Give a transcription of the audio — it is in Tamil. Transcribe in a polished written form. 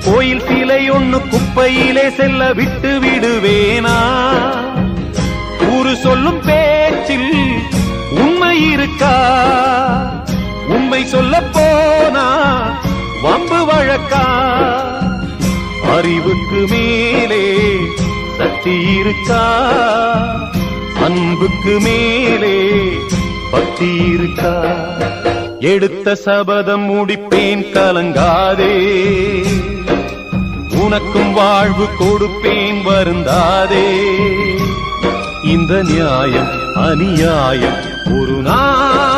கோயில் சிலை ஒண்ணு குப்பையிலே செல்ல விட்டு விடுவேனா? ஊரு சொல்லும் பேச்சில் உண்மை இருக்கா? உண்மை சொல்ல போனா வம்பு வழக்கா? அறிவுக்கு மேலே சக்தி இருக்கா? அன்புக்கு மேலே பக்தி இருக்கா? எடுத்த சபதம் முடிப்பேன் கலங்காதே, உனக்கும் வாழ்வு கொடுப்பேன் வருந்தாதே. இந்த நியாயம் அநியாயம் ஒரு நாள்